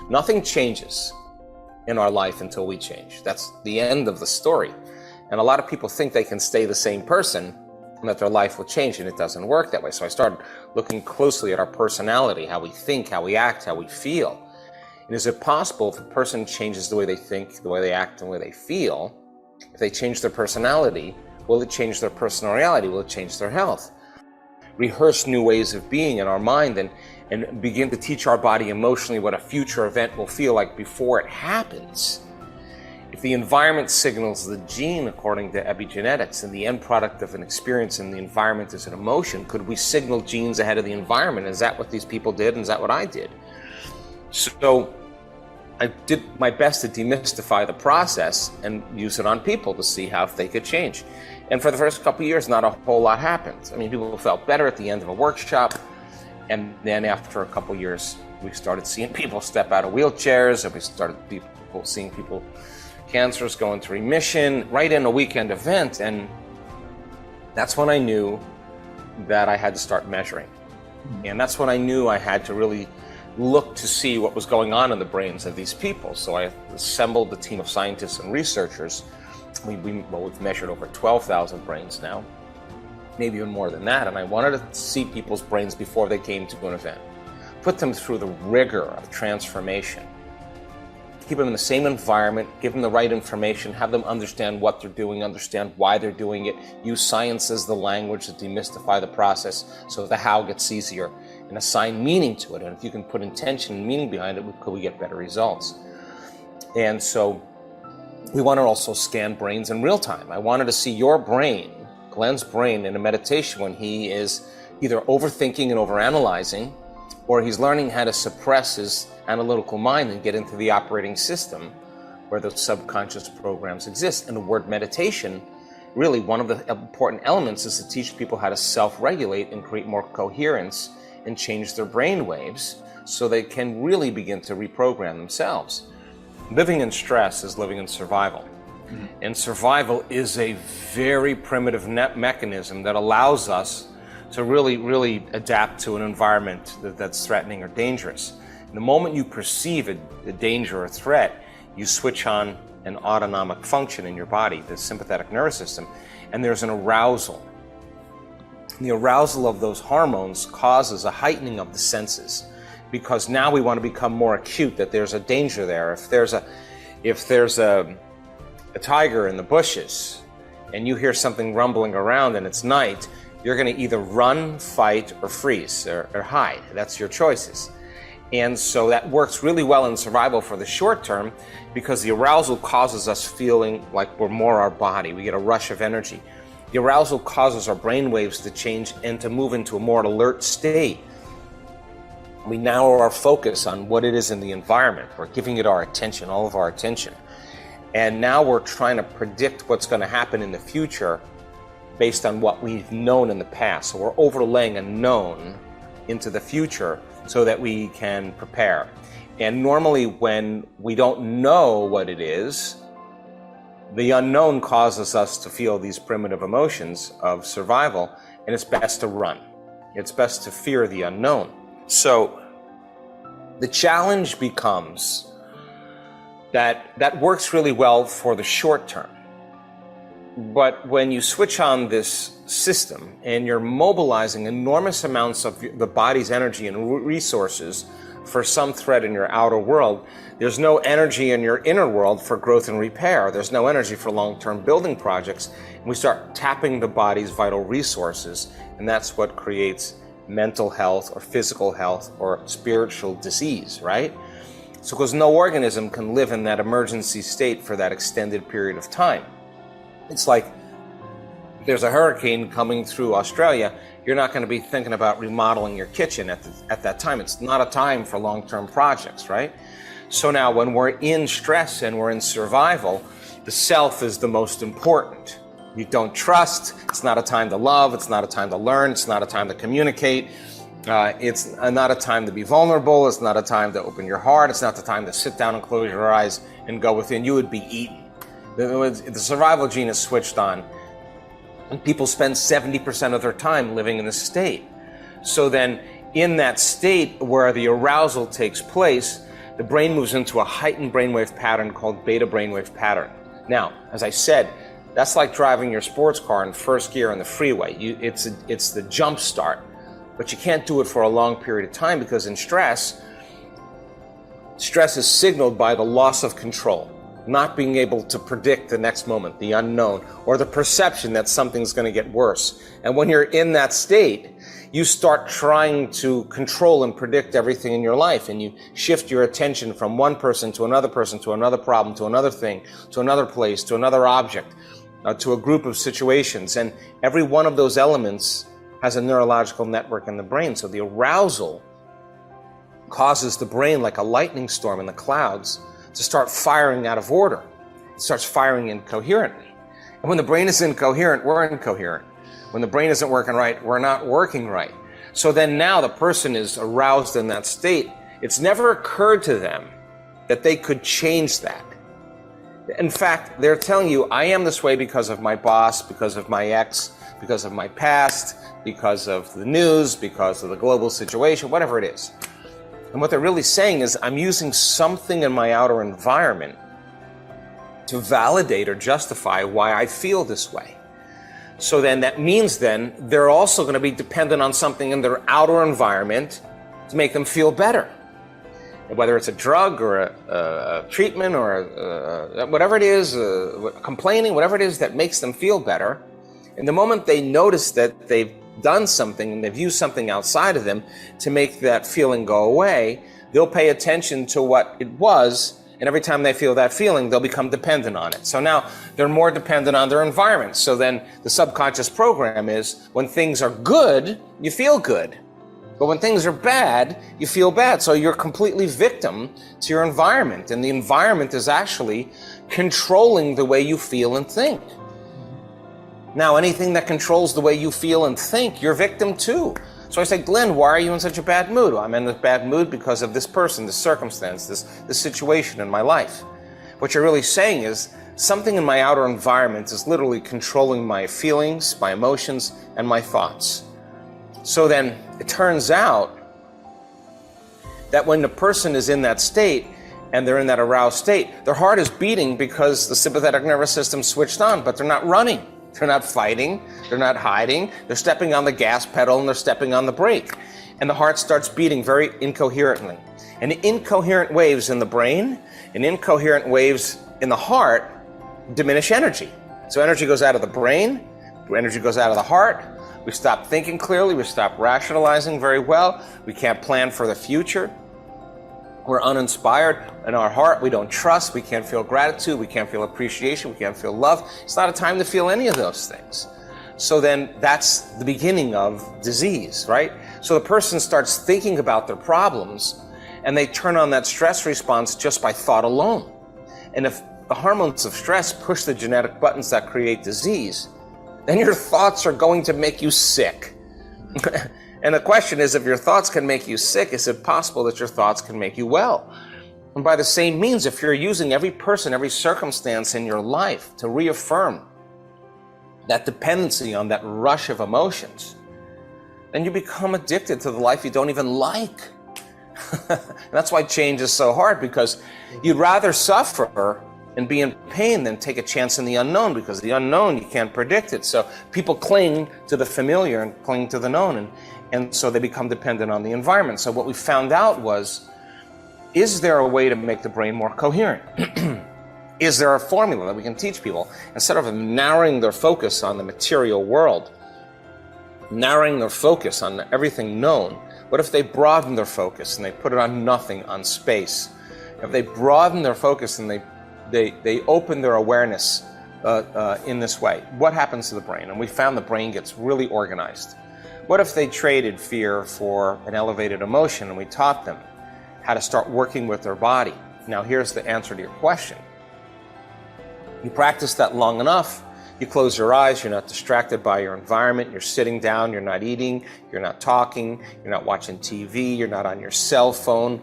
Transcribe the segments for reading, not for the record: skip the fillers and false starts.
Nothing changes in our life until we change. That's the end of the story. And a lot of people think they can stay the same person and that their life will change, and it doesn't work that way. So I started looking closely at our personality, how we think, how we act, how we feel. And is it possible if a person changes the way they think, the way they act, and the way they feel, if they change their personality, will it change their personal reality? Will it change their health? Rehearse new ways of being in our mind and begin to teach our body emotionally what a future event will feel like before it happens. If the environment signals the gene according to epigenetics, and the end product of an experience in the environment is an emotion, could we signal genes ahead of the environment? Is that what these people did, and is that what I did? So I did my best to demystify the process and use it on people to see how if they could change. And for the first couple of years, not a whole lot happened. I mean, people felt better at the end of a workshop, and then after a couple of years, we started seeing people step out of wheelchairs, and we started seeing people cancers go into remission right in a weekend event. And that's when I knew that I had to start measuring. And that's when I knew I had to really look to see what was going on in the brains of these people. So I assembled a team of scientists and researchers. We've measured over 12,000 brains now, maybe even more than that. And I wanted to see people's brains before they came to an event, put them through the rigor of transformation, keep them in the same environment, give them the right information, have them understand what they're doing, understand why they're doing it, use science as the language to demystify the process so the how gets easier, and assign meaning to it. And if you can put intention and meaning behind it, could we get better results? And so we want to also scan brains in real time. I wanted to see your brain, Glenn's brain, in a meditation when he is either overthinking and overanalyzing, or he's learning how to suppress his analytical mind and get into the operating system where those subconscious programs exist. And the word meditation, really one of the important elements is to teach people how to self-regulate and create more coherence and change their brain waves so they can really begin to reprogram themselves. Living in stress is living in survival. Mm-hmm. And survival is a very primitive mechanism that allows us to really adapt to an environment that's threatening or dangerous. The moment you perceive a danger or threat, you switch on an autonomic function in your body, the sympathetic nervous system, and there's an arousal. The arousal of those hormones causes a heightening of the senses, because now we want to become more acute that there's a danger there. If there's a tiger in the bushes and you hear something rumbling around and it's night, you're going to either run, fight, or freeze, or hide. That's your choices. And so that works really well in survival for the short term, because the arousal causes us feeling like we're more our body. We get a rush of energy. The arousal causes our brain waves to change and to move into a more alert state. We narrow our focus on what it is in the environment. We're giving it our attention, all of our attention. And now we're trying to predict what's going to happen in the future based on what we've known in the past. So we're overlaying a known into the future so that we can prepare. And normally when we don't know what it is, the unknown causes us to feel these primitive emotions of survival, and it's best to run. It's best to fear the unknown. So the challenge becomes that works really well for the short term. But when you switch on this system and you're mobilizing enormous amounts of the body's energy and resources for some threat in your outer world, there's no energy in your inner world for growth and repair. There's no energy for long-term building projects. And we start tapping the body's vital resources, and that's what creates mental health or physical health or spiritual disease, right? So because no organism can live in that emergency state for that extended period of time. It's like there's a hurricane coming through Australia, you're not going to be thinking about remodeling your kitchen at that time. It's not a time for long-term projects, right? So now when we're in stress and we're in survival, the self is the most important. You don't trust, it's not a time to love, it's not a time to learn, it's not a time to communicate, it's not a time to be vulnerable, it's not a time to open your heart, it's not the time to sit down and close your eyes and go within. You would be eaten. The survival gene is switched on, and people spend 70% of their time living in this state. So then in that state where the arousal takes place, the brain moves into a heightened brainwave pattern called beta brainwave pattern. Now, as I said, that's like driving your sports car in first gear on the freeway. It's the jump start, but you can't do it for a long period of time because in stress is signaled by the loss of control, not being able to predict the next moment, the unknown, or the perception that something's going to get worse. And when you're in that state, you start trying to control and predict everything in your life, and you shift your attention from one person to another problem, to another thing, to another place, to another object, to a group of situations. And every one of those elements has a neurological network in the brain. So the arousal causes the brain, like a lightning storm in the clouds, to start firing out of order. It starts firing incoherently. And when the brain is incoherent, we're incoherent. When the brain isn't working right, we're not working right. So then now the person is aroused in that state. It's never occurred to them that they could change that. In fact, they're telling you, I am this way because of my boss, because of my ex, because of my past, because of the news, because of the global situation, whatever it is. And what they're really saying is, I'm using something in my outer environment to validate or justify why I feel this way. So then that means then they're also going to be dependent on something in their outer environment to make them feel better. Whether it's a drug or a treatment or whatever it is, complaining, whatever it is that makes them feel better. And the moment they notice that they've done something and they've used something outside of them to make that feeling go away, they'll pay attention to what it was, and every time they feel that feeling, they'll become dependent on it. So now they're more dependent on their environment. So then the subconscious program is, when things are good, you feel good. But when things are bad, you feel bad. So you're completely victim to your environment, and the environment is actually controlling the way you feel and think. Now, anything that controls the way you feel and think, you're victim too. So I say, Glenn, why are you in such a bad mood? I'm in a bad mood because of this person, this circumstance, this situation in my life. What you're really saying is, something in my outer environment is literally controlling my feelings, my emotions, and my thoughts. So then it turns out that when the person is in that state and they're in that aroused state, their heart is beating because the sympathetic nervous system switched on, but they're not running. They're not fighting, they're not hiding, they're stepping on the gas pedal and they're stepping on the brake. And the heart starts beating very incoherently. And incoherent waves in the brain and incoherent waves in the heart diminish energy. So energy goes out of the brain, energy goes out of the heart, we stop thinking clearly, we stop rationalizing very well, we can't plan for the future. We're uninspired. In our heart, we don't trust, we can't feel gratitude, we can't feel appreciation, we can't feel love. It's not a time to feel any of those things. So then that's the beginning of disease, right? So the person starts thinking about their problems and they turn on that stress response just by thought alone. And if the hormones of stress push the genetic buttons that create disease, then your thoughts are going to make you sick. And the question is, if your thoughts can make you sick, is it possible that your thoughts can make you well? And by the same means, if you're using every person, every circumstance in your life to reaffirm that dependency on that rush of emotions, then you become addicted to the life you don't even like. And that's why change is so hard, because you'd rather suffer and be in pain than take a chance in the unknown, because the unknown, you can't predict it. So people cling to the familiar and cling to the known, and so they become dependent on the environment. So what we found out was, is there a way to make the brain more coherent? Is there a formula that we can teach people? Instead of narrowing their focus on the material world, narrowing their focus on everything known, what if they broaden their focus and they put it on nothing, on space? If they broaden their focus and they open their awareness in this way, what happens to the brain? And we found the brain gets really organized. What if they traded fear for an elevated emotion, and we taught them how to start working with their body? Now here's the answer to your question. You practice that long enough, you close your eyes, you're not distracted by your environment, you're sitting down, you're not eating, you're not talking, you're not watching TV, you're not on your cell phone,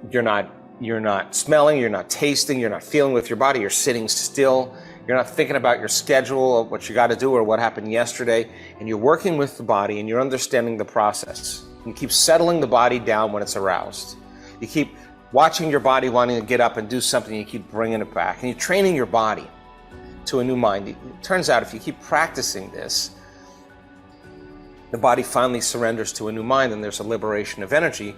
you're not smelling, you're not tasting, you're not feeling with your body, you're sitting still, you're not thinking about your schedule, of what you got to do or what happened yesterday, and you're working with the body and you're understanding the process. You keep settling the body down when it's aroused. You keep watching your body wanting to get up and do something, you keep bringing it back, and you're training your body to a new mind. It turns out if you keep practicing this, the body finally surrenders to a new mind, and there's a liberation of energy,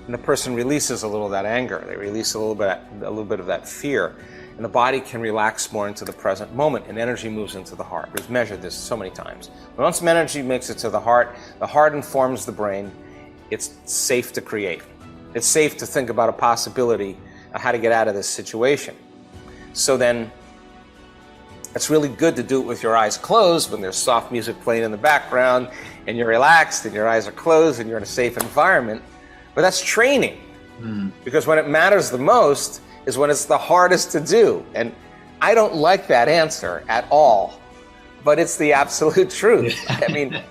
and the person releases a little of that anger. They release a little bit of that fear, and the body can relax more into the present moment, and energy moves into the heart. We've measured this so many times. But once energy makes it to the heart informs the brain. It's safe to create. It's safe to think about a possibility of how to get out of this situation. So then, it's really good to do it with your eyes closed when there's soft music playing in the background and you're relaxed and your eyes are closed and you're in a safe environment. But that's training. Because when it matters the most is when it's the hardest to do. And I don't like that answer at all, but it's the absolute truth. I mean,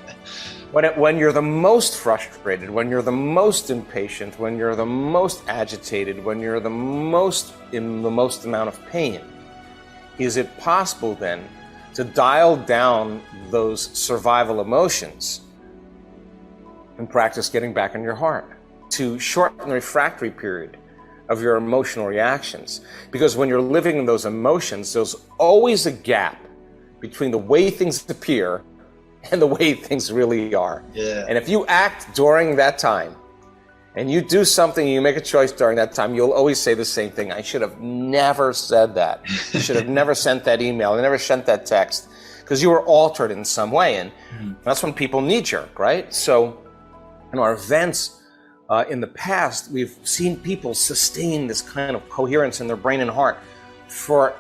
when you're the most frustrated, when you're the most impatient, when you're the most agitated, when you're the most in the most amount of pain, is it possible then to dial down those survival emotions and practice getting back in your heart, to shorten the refractory period of your emotional reactions? Because when you're living in those emotions, there's always a gap between the way things appear and the way things really are. And if you act during that time, and you do something, you make a choice during that time, you'll always say the same thing. I should have never said that. I should have never sent that email. I never sent that text, because you were altered in some way. And that's when people knee-jerk, right? So in our events in the past, we've seen people sustain this kind of coherence in their brain and heart for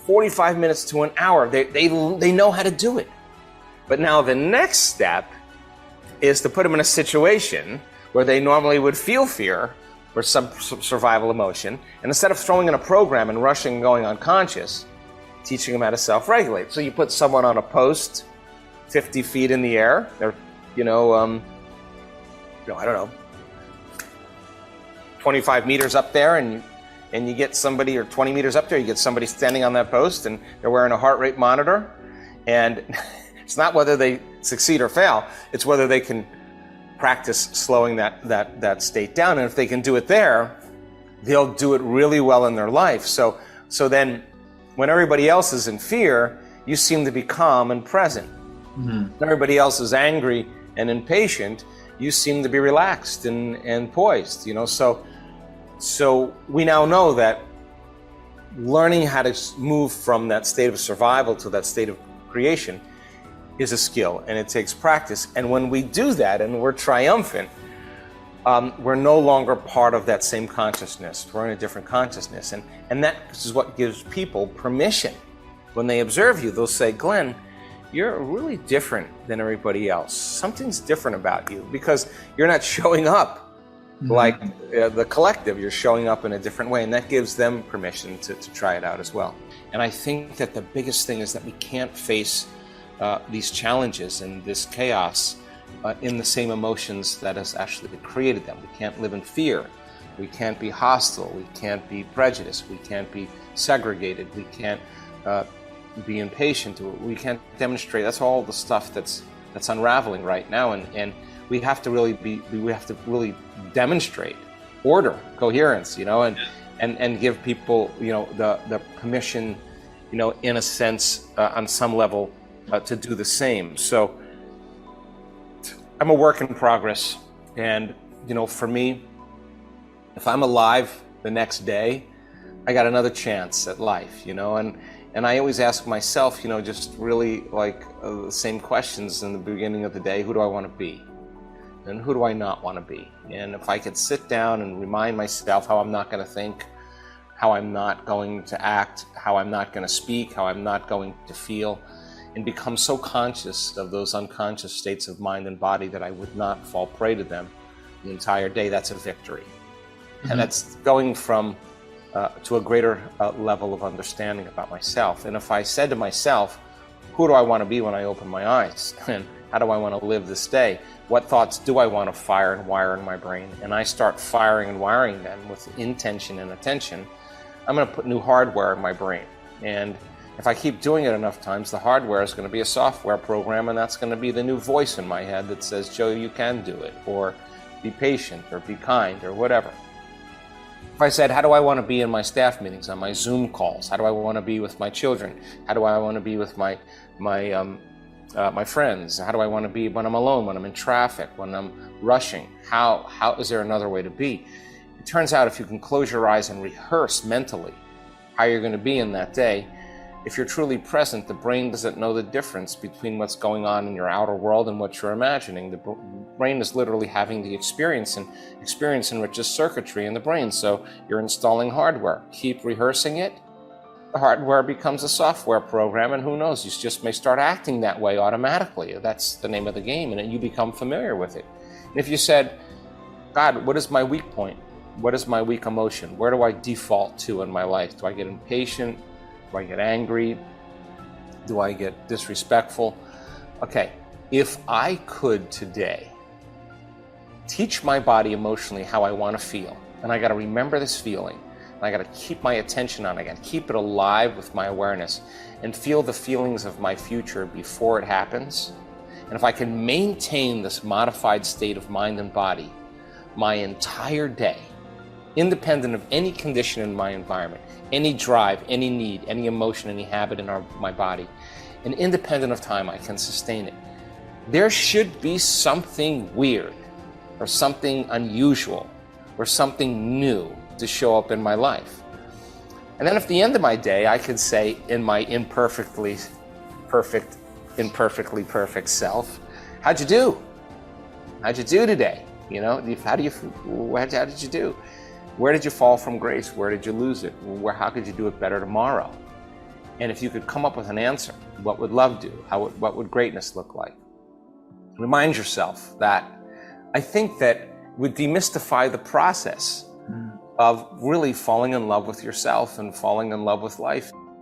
45 minutes to an hour. They know how to do it. But now the next step is to put them in a situation where they normally would feel fear or some survival emotion, and instead of throwing in a program and rushing and going unconscious, teaching them how to self-regulate. So you put someone on a post 50 feet in the air, they're, I don't know, 25 meters up there, and you get somebody, or 20 meters up there, you get somebody standing on that post, and they're wearing a heart rate monitor, and it's not whether they succeed or fail, it's whether they can practice slowing that state down. And if they can do it there, they'll do it really well in their life. So then when everybody else is in fear, you seem to be calm and present. When everybody else is angry and impatient, you seem to be relaxed and poised, So we now know that learning how to move from that state of survival to that state of creation is a skill, and it takes practice. And when we do that and we're triumphant, we're no longer part of that same consciousness. We're in a different consciousness. And that is what gives people permission. When they observe you, they'll say, Glenn, you're really different than everybody else. Something's different about you, because you're not showing up like the collective. You're showing up in a different way, and that gives them permission to try it out as well. And I think that the biggest thing is that we can't face these challenges and this chaos in the same emotions that has actually created them. We can't live in fear. We can't be hostile. We can't be prejudiced. We can't be segregated. We can't be impatient. We can't demonstrate. That's all the stuff that's unraveling right now, and we have to really demonstrate order, coherence, and give people the permission, in a sense, on some level, to do the same. So I'm a work in progress, and for me, if I'm alive the next day, I got another chance at life, and I always ask myself, just really the same questions in the beginning of the day. Who do I want to be? And who do I not want to be? And if I could sit down and remind myself how I'm not going to think, how I'm not going to act, how I'm not going to speak, how I'm not going to feel, and become so conscious of those unconscious states of mind and body that I would not fall prey to them the entire day, that's a victory. And that's going from to a greater level of understanding about myself. And if I said to myself, who do I want to be when I open my eyes? And how do I want to live this day? What thoughts do I want to fire and wire in my brain? And I start firing and wiring them with intention and attention, I'm going to put new hardware in my brain. And if I keep doing it enough times, the hardware is going to be a software program, and that's going to be the new voice in my head that says, Joe, you can do it, or be patient, or be kind, or whatever. If I said, how do I want to be in my staff meetings, on my Zoom calls? How do I want to be with my children? How do I want to be with my friends? How do I want to be when I'm alone, when I'm in traffic, when I'm rushing? How is there another way to be? It turns out if you can close your eyes and rehearse mentally how you're going to be in that day, if you're truly present, the brain doesn't know the difference between what's going on in your outer world and what you're imagining. The brain is literally having the experience, and experience enriches circuitry in the brain. So you're installing hardware. Keep rehearsing it. The hardware becomes a software program, and who knows, you just may start acting that way automatically. That's the name of the game, and you become familiar with it. And if you said, God, what is my weak point? What is my weak emotion? Where do I default to in my life? Do I get impatient? Do I get angry? Do I get disrespectful? Okay, if I could today teach my body emotionally how I want to feel, and I got to remember this feeling, and I got to keep my attention on it, I got to keep it alive with my awareness, and feel the feelings of my future before it happens, and if I can maintain this modified state of mind and body my entire day, independent of any condition in my environment, any drive, any need, any emotion, any habit in my body, and independent of time, I can sustain it. There should be something weird or something unusual or something new to show up in my life. And then at the end of my day, I could say in my imperfectly perfect self, how'd you do? How'd you do today? You know, how did you do? Where did you fall from grace? Where did you lose it? How could you do it better tomorrow? And if you could come up with an answer, what would love do? What would greatness look like? Remind yourself that. I think that would demystify the process of really falling in love with yourself and falling in love with life.